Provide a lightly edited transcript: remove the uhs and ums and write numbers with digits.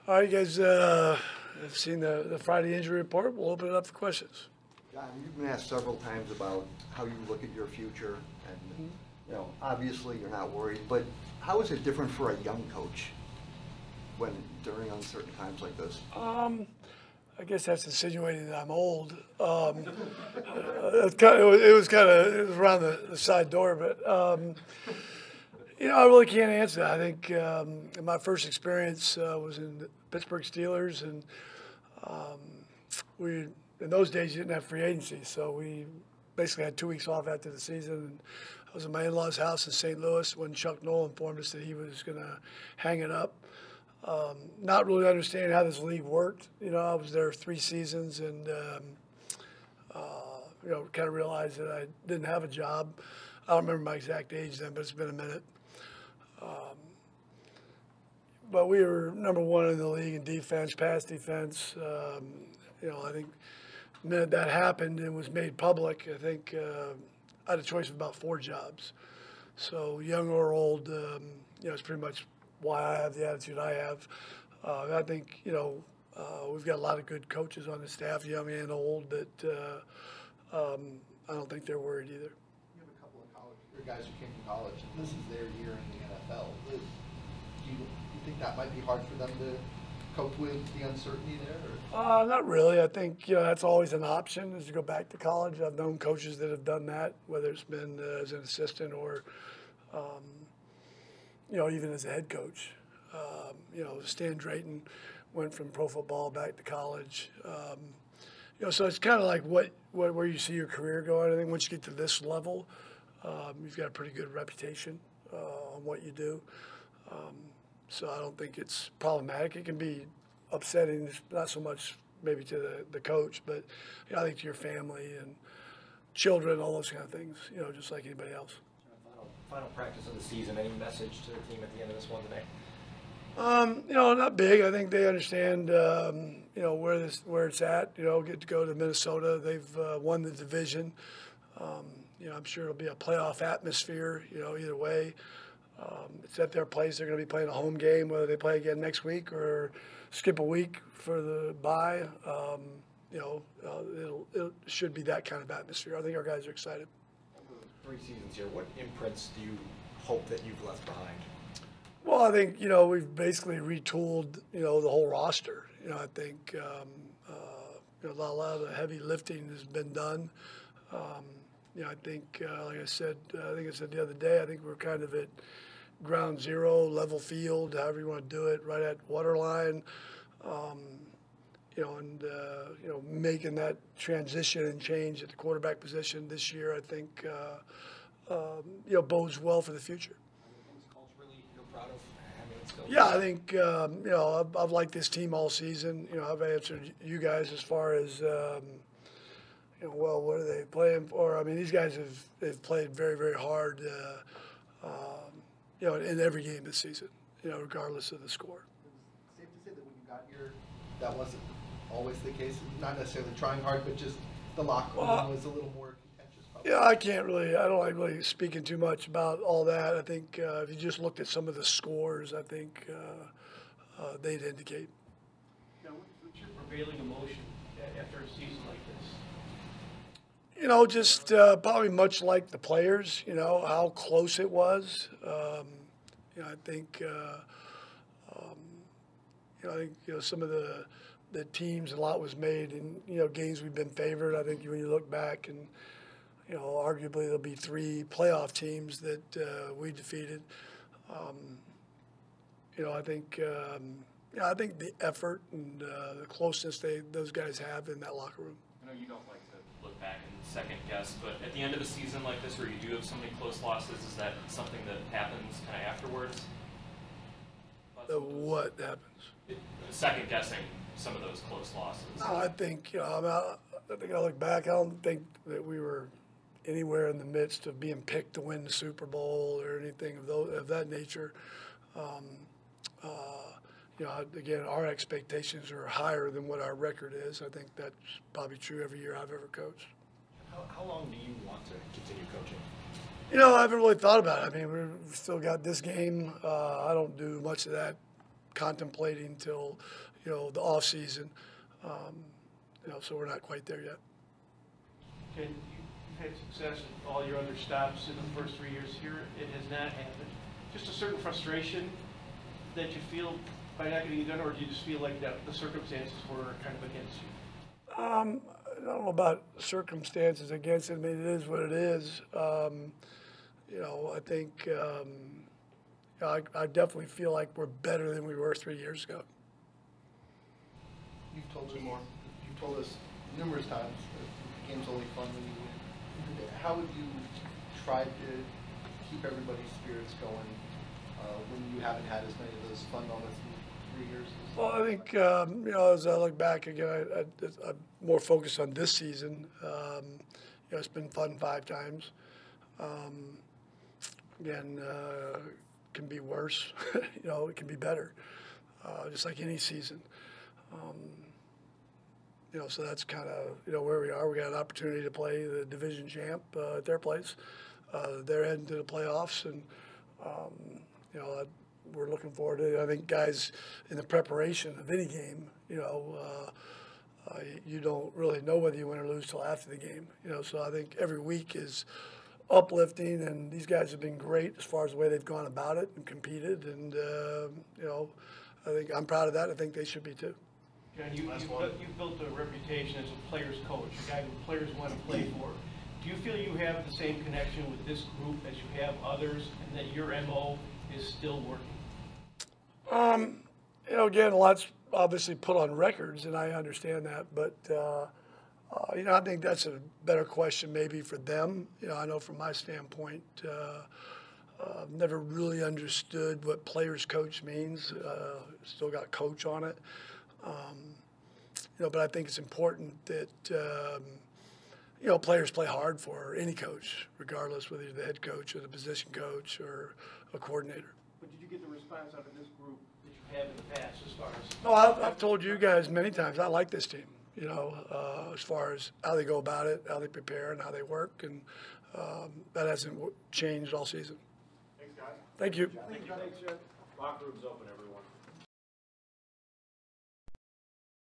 All right, you guys have seen the Friday injury report. We'll open it up for questions. John, you've been asked several times about how you look at your future, and obviously you're not worried. But how is it different for a young coach when during uncertain times like this? I guess that's insinuating that I'm old. It was around the side door, but I really can't answer that. I think my first experience was in the Pittsburgh Steelers, and we in those days you didn't have free agency, so we basically had 2 weeks off after the season. And I was at my in-laws' house in St. Louis when Chuck Noll informed us that he was going to hang it up. Not really understanding how this league worked. I was there 3 seasons and, kind of realized that I didn't have a job. I don't remember my exact age then, but it's been a minute. But we were number 1 in the league in defense, pass defense. I think the minute that happened and was made public, I think I had a choice of about 4 jobs. So young or old, it's pretty much why I have the attitude I have. I think, we've got a lot of good coaches on the staff, young and old, that I don't think they're worried either. You have a couple of guys who came from college, and this is their year in the NFL. Do you think that might be hard for them to cope with the uncertainty there? Or? Not really. I think, that's always an option is to go back to college. I've known coaches that have done that, whether it's been as an assistant or even as a head coach. Stan Drayton went from pro football back to college. So it's kind of like where you see your career going. I think once you get to this level, you've got a pretty good reputation on what you do. So I don't think it's problematic. It can be upsetting, not so much maybe to the coach, but I think to your family and children, all those kind of things, just like anybody else. Final practice of the season. Any message to the team at the end of this one today? Not big. I think they understand, where it's at. Get to go to Minnesota. They've won the division. I'm sure it'll be a playoff atmosphere. Either way, it's at their place. They're going to be playing a home game, whether they play again next week or skip a week for the bye. It should be that kind of atmosphere. I think our guys are excited. 3 seasons here, what imprints do you hope that you've left behind? Well, I think, we've basically retooled, the whole roster. I think a lot of the heavy lifting has been done. I think, like I said, I said the other day, I think we're kind of at ground zero, level field, however you want to do it, right at waterline. Making that transition and change at the quarterback position this year, I think, bodes well for the future. Culturally, you're proud of? Yeah, I think, I've liked this team all season. I've answered you guys as far as, what are they playing for? I mean, these guys have played very, very hard, in every game this season, regardless of the score. Safe to say that when you got here, that wasn't always the case, not necessarily trying hard, but just the locker room was a little more contentious. Probably. Yeah, I don't like really speaking too much about all that. I think if you just looked at some of the scores, I think they'd indicate. Now, what's your prevailing emotion after a season like this? Just probably much like the players, how close it was. I think, some of the teams, a lot was made in, games we've been favored. I think when you look back and, arguably there'll be 3 playoff teams that we defeated. I think the effort and the closeness those guys have in that locker room. I know you don't like to look back and second guess, but at the end of a season like this where you do have so many close losses, is that something that happens kind of afterwards? What happens? Second guessing some of those close losses. No, I think, I think I look back, I don't think that we were anywhere in the midst of being picked to win the Super Bowl or anything of that nature. Again, our expectations are higher than what our record is. I think that's probably true every year I've ever coached. How long do you want to continue coaching? I haven't really thought about it. I mean, we've still got this game. I don't do much of that contemplating till, the off season. So we're not quite there yet. Okay, you've had success in all your other stops in the first 3 years here. It has not happened. Just a certain frustration that you feel by not getting it done, or do you just feel like that the circumstances were kind of against you? I don't know about circumstances against it. I mean, it is what it is. I think I definitely feel like we're better than we were 3 years ago. You've told us numerous times that the game's only fun when you win. How would you try to keep everybody's spirits going when you haven't had as many of those fun moments in 3 years? Well, I think, as I look back again, I'm more focused on this season. It's been fun 5 times. Again, can be worse. It can be better, just like any season. So that's kind of, where we are. We got an opportunity to play the division champ at their place. They're heading to the playoffs, and, we're looking forward to it. I think guys in the preparation of any game, you don't really know whether you win or lose till after the game. So I think every week is uplifting, and these guys have been great as far as the way they've gone about it and competed. And, I think I'm proud of that. I think they should be too. John, you've built a reputation as a player's coach, a guy who players want to play for. Do you feel you have the same connection with this group as you have others, and that your MO is still working? Again, a lot's obviously put on records, and I understand that, but, I think that's a better question maybe for them. I know from my standpoint, I've never really understood what players coach means. Still got coach on it. But I think it's important that, players play hard for any coach, regardless whether you're the head coach or the position coach or a coordinator. But did you get the response out of this group that you have in the past as far as? No, I've told you guys many times, I like this team, as far as how they go about it, how they prepare and how they work. And that hasn't changed all season. Thanks, guys. Thank you. Locker room's open, everyone.